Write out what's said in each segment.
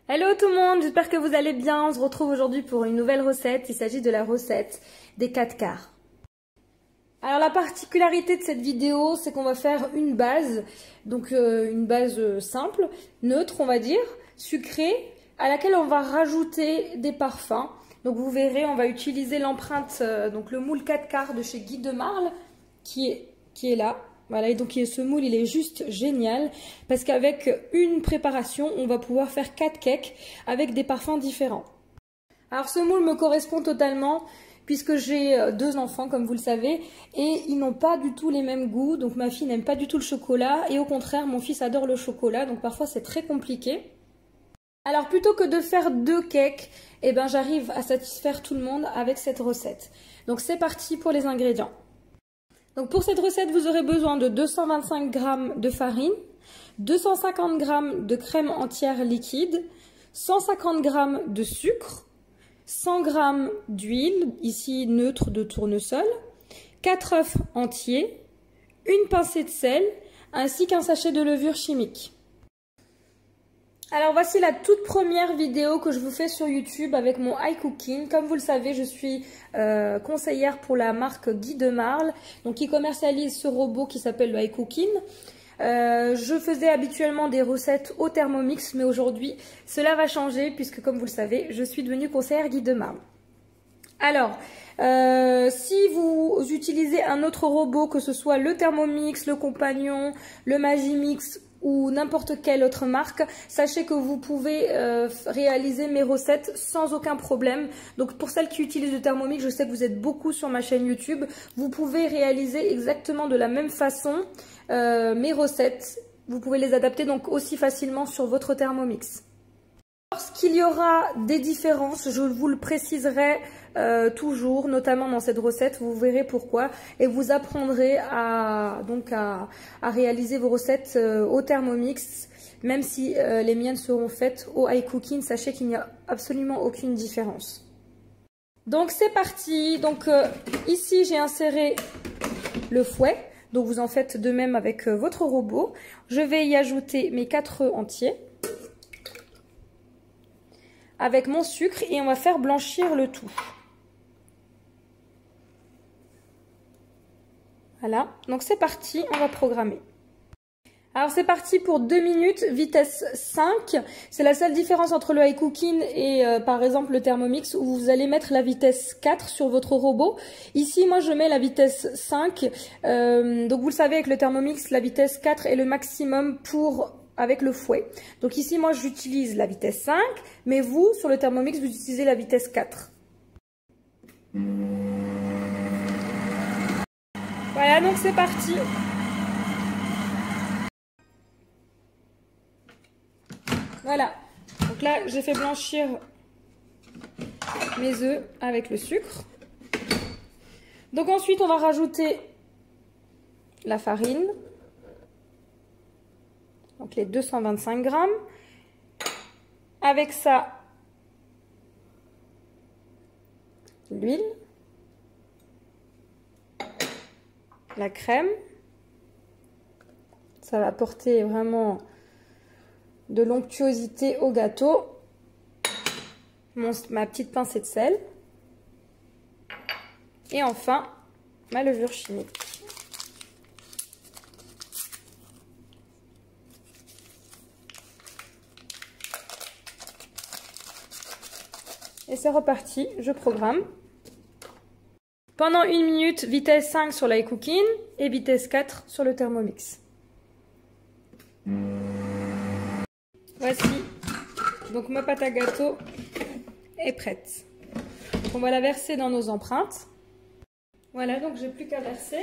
Hello tout le monde, j'espère que vous allez bien. On se retrouve aujourd'hui pour une nouvelle recette. Il s'agit de la recette des 4 quarts. Alors la particularité de cette vidéo, c'est qu'on va faire une base, donc une base simple, neutre on va dire, sucrée, à laquelle on va rajouter des parfums. Donc vous verrez, on va utiliser l'empreinte, donc le moule 4 quarts de chez Guy de Marle, qui est là. Voilà, et donc ce moule, il est juste génial parce qu'avec une préparation, on va pouvoir faire 4 cakes avec des parfums différents. Alors ce moule me correspond totalement puisque j'ai 2 enfants, comme vous le savez, et ils n'ont pas du tout les mêmes goûts. Donc ma fille n'aime pas du tout le chocolat et au contraire, mon fils adore le chocolat, donc parfois c'est très compliqué. Alors plutôt que de faire 2 cakes, eh ben, j'arrive à satisfaire tout le monde avec cette recette. Donc c'est parti pour les ingrédients. Donc pour cette recette, vous aurez besoin de 225 g de farine, 250 g de crème entière liquide, 150 g de sucre, 100 g d'huile, ici neutre de tournesol, 4 œufs entiers, une pincée de sel, ainsi qu'un sachet de levure chimique. Alors voici la toute première vidéo que je vous fais sur YouTube avec mon iCooking. Comme vous le savez, je suis conseillère pour la marque Guy de Marle, donc qui commercialise ce robot qui s'appelle le iCooking. Je faisais habituellement des recettes au Thermomix, mais aujourd'hui cela va changer puisque comme vous le savez, je suis devenue conseillère Guy de Marle. Alors, si vous utilisez un autre robot, que ce soit le Thermomix, le Compagnon, le Magimix ou n'importe quelle autre marque, sachez que vous pouvez réaliser mes recettes sans aucun problème. Donc pour celles qui utilisent le Thermomix, je sais que vous êtes beaucoup sur ma chaîne YouTube, vous pouvez réaliser exactement de la même façon mes recettes. Vous pouvez les adapter donc aussi facilement sur votre Thermomix. Lorsqu'il y aura des différences, je vous le préciserai toujours, notamment dans cette recette, vous verrez pourquoi, et vous apprendrez à réaliser vos recettes au Thermomix, même si les miennes seront faites au iCooking, sachez qu'il n'y a absolument aucune différence. Donc c'est parti. Donc ici j'ai inséré le fouet, donc vous en faites de même avec votre robot. Je vais y ajouter mes 4 œufs entiers avec mon sucre et on va faire blanchir le tout. Voilà, donc c'est parti, on va programmer. Alors c'est parti pour 2 minutes, vitesse 5. C'est la seule différence entre le iCooking et par exemple le Thermomix où vous allez mettre la vitesse 4 sur votre robot. Ici, moi je mets la vitesse 5. Donc vous le savez, avec le Thermomix, la vitesse 4 est le maximum avec le fouet. Donc ici, moi j'utilise la vitesse 5, mais vous, sur le Thermomix, vous utilisez la vitesse 4. Voilà, donc c'est parti. Voilà, donc là j'ai fait blanchir mes œufs avec le sucre. Donc ensuite on va rajouter la farine, donc les 225 g. Avec ça, l'huile, la crème. Ça va apporter vraiment de l'onctuosité au gâteau. Ma petite pincée de sel. Et enfin, ma levure chimique. Et c'est reparti, je programme. Pendant 1 minute, vitesse 5 sur l'iCooking et vitesse 4 sur le Thermomix. Voici, donc ma pâte à gâteau est prête. On va la verser dans nos empreintes. Voilà, donc j'ai plus qu'à verser.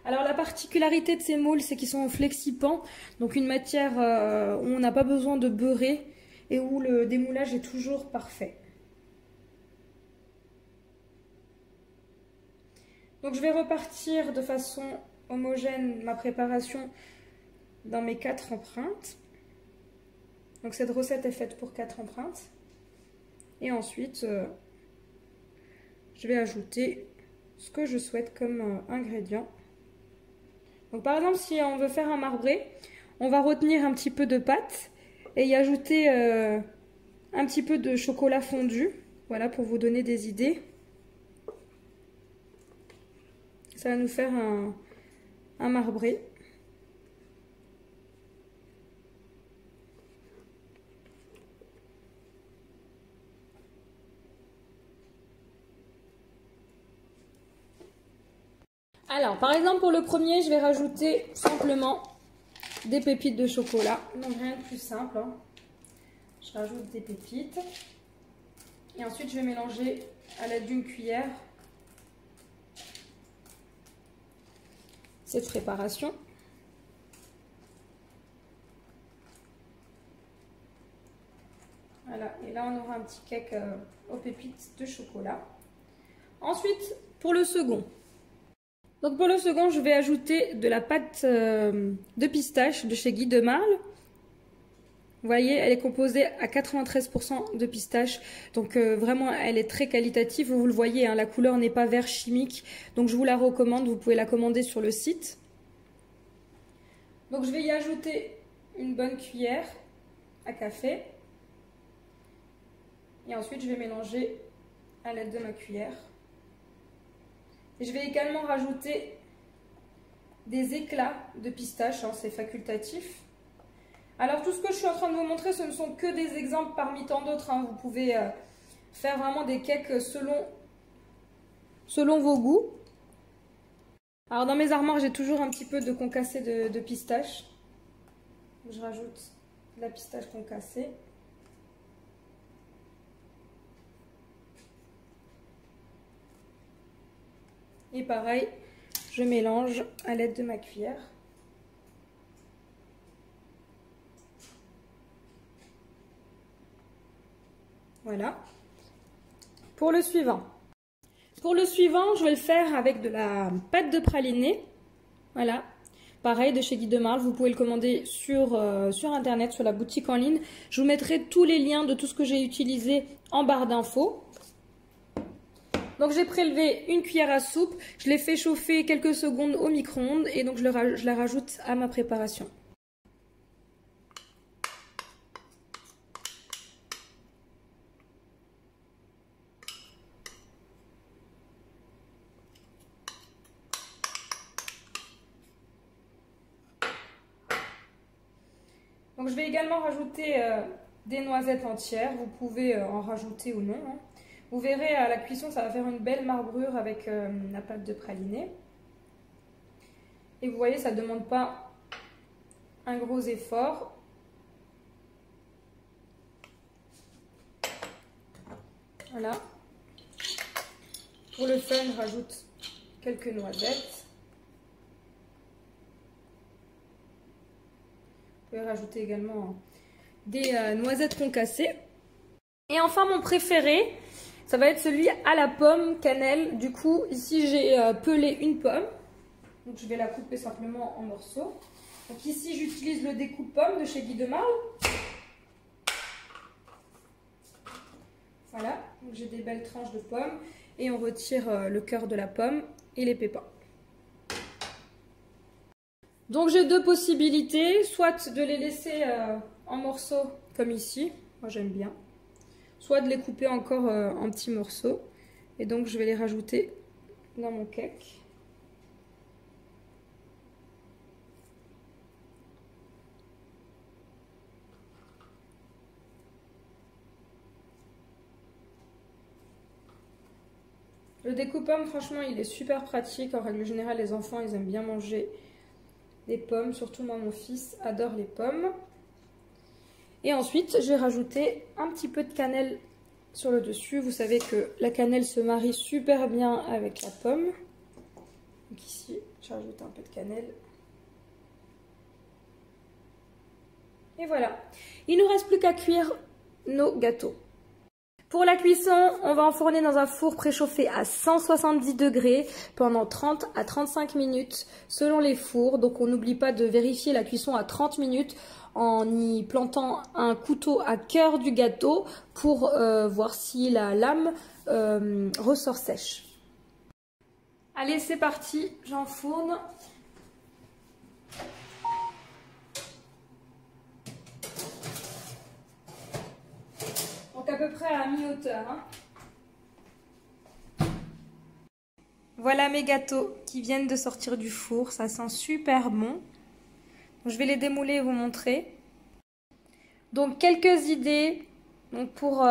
Alors la particularité de ces moules, c'est qu'ils sont flexipants, donc une matière où on n'a pas besoin de beurrer et où le démoulage est toujours parfait. Donc je vais repartir de façon homogène ma préparation dans mes 4 empreintes. Donc cette recette est faite pour 4 empreintes. Et ensuite, je vais ajouter ce que je souhaite comme ingrédient. Donc par exemple, si on veut faire un marbré, on va retenir un petit peu de pâte et y ajouter un petit peu de chocolat fondu, voilà, pour vous donner des idées. Ça va nous faire un marbré. Alors, par exemple, pour le premier, je vais rajouter simplement des pépites de chocolat. Donc, rien de plus simple, hein. Je rajoute des pépites. Et ensuite, je vais mélanger à l'aide d'une cuillère cette préparation. Voilà, et là, on aura un petit cake aux pépites de chocolat. Ensuite, pour le second. Donc pour le second, je vais ajouter de la pâte de pistache de chez Guy de Marle. Vous voyez, elle est composée à 93% de pistache. Donc vraiment, elle est très qualitative. Vous le voyez, hein, la couleur n'est pas vert chimique. Donc je vous la recommande. Vous pouvez la commander sur le site. Donc je vais y ajouter une bonne cuillère à café. Et ensuite, je vais mélanger à l'aide de ma cuillère. Et je vais également rajouter des éclats de pistache, hein, c'est facultatif. Alors tout ce que je suis en train de vous montrer, ce ne sont que des exemples parmi tant d'autres, hein. Vous pouvez faire vraiment des cakes selon vos goûts. Alors dans mes armoires, j'ai toujours un petit peu de concassé de pistache. Je rajoute de la pistache concassée. Et pareil, je mélange à l'aide de ma cuillère. Voilà. Pour le suivant. Pour le suivant, je vais le faire avec de la pâte de praliné. Voilà. Pareil, de chez Guy de Marle. Vous pouvez le commander sur Internet, sur la boutique en ligne. Je vous mettrai tous les liens de tout ce que j'ai utilisé en barre d'infos. Donc j'ai prélevé une cuillère à soupe, je l'ai fait chauffer quelques secondes au micro-ondes et donc je la rajoute à ma préparation. Donc je vais également rajouter des noisettes entières, vous pouvez en rajouter ou non, hein. Vous verrez à la cuisson, ça va faire une belle marbrure avec la pâte de praliné. Et vous voyez, ça ne demande pas un gros effort. Voilà. Pour le fun, je rajoute quelques noisettes. Vous pouvez rajouter également des noisettes concassées. Et enfin, mon préféré, ça va être celui à la pomme cannelle. Du coup, ici, j'ai pelé une pomme. Donc, je vais la couper simplement en morceaux. Donc, ici, j'utilise le découpe-pomme de chez Guy de Marle. Voilà. Donc, j'ai des belles tranches de pommes. Et on retire le cœur de la pomme et les pépins. Donc, j'ai deux possibilités. Soit de les laisser en morceaux comme ici. Moi, j'aime bien. Soit de les couper encore en petits morceaux. Et donc je vais les rajouter dans mon cake. Le découpe-pomme, franchement, il est super pratique. En règle générale, les enfants, ils aiment bien manger des pommes. Surtout moi, mon fils adore les pommes. Et ensuite, je vais rajouter un petit peu de cannelle sur le dessus. Vous savez que la cannelle se marie super bien avec la pomme. Donc ici, je rajoute un peu de cannelle. Et voilà. Il ne nous reste plus qu'à cuire nos gâteaux. Pour la cuisson, on va enfourner dans un four préchauffé à 170 degrés pendant 30 à 35 minutes selon les fours. Donc on n'oublie pas de vérifier la cuisson à 30 minutes en y plantant un couteau à cœur du gâteau pour voir si la lame ressort sèche. Allez, c'est parti, j'enfourne. à peu près à mi-hauteur. Hein. Voilà mes gâteaux qui viennent de sortir du four, ça sent super bon. Je vais les démouler et vous montrer. Donc quelques idées pour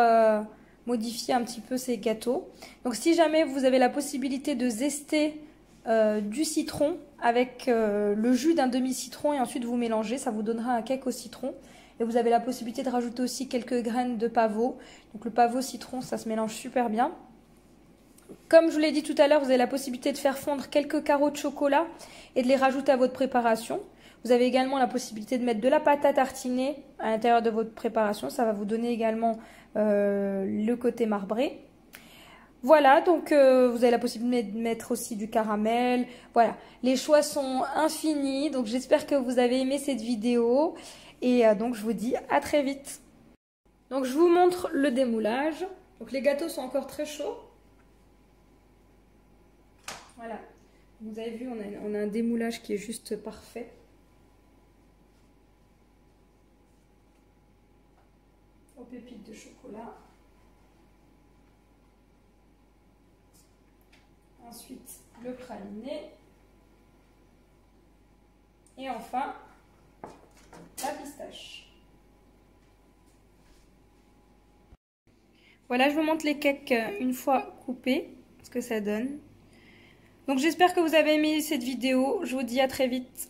modifier un petit peu ces gâteaux. Donc si jamais vous avez la possibilité de zester du citron avec le jus d'un demi-citron et ensuite vous mélangez, ça vous donnera un cake au citron. Et vous avez la possibilité de rajouter aussi quelques graines de pavot. Donc le pavot citron, ça se mélange super bien. Comme je vous l'ai dit tout à l'heure, vous avez la possibilité de faire fondre quelques carreaux de chocolat et de les rajouter à votre préparation. Vous avez également la possibilité de mettre de la pâte à tartiner à l'intérieur de votre préparation. Ça va vous donner également le côté marbré. Voilà, donc vous avez la possibilité de mettre aussi du caramel. Voilà, les choix sont infinis. Donc j'espère que vous avez aimé cette vidéo. Et donc je vous dis à très vite. Donc je vous montre le démoulage. Donc les gâteaux sont encore très chauds. Voilà, vous avez vu, on a un démoulage qui est juste parfait. Aux pépites de chocolat. Ensuite, le praliné. Et enfin, la pistache. Voilà, je vous montre les cakes une fois coupés, ce que ça donne. Donc j'espère que vous avez aimé cette vidéo. Je vous dis à très vite.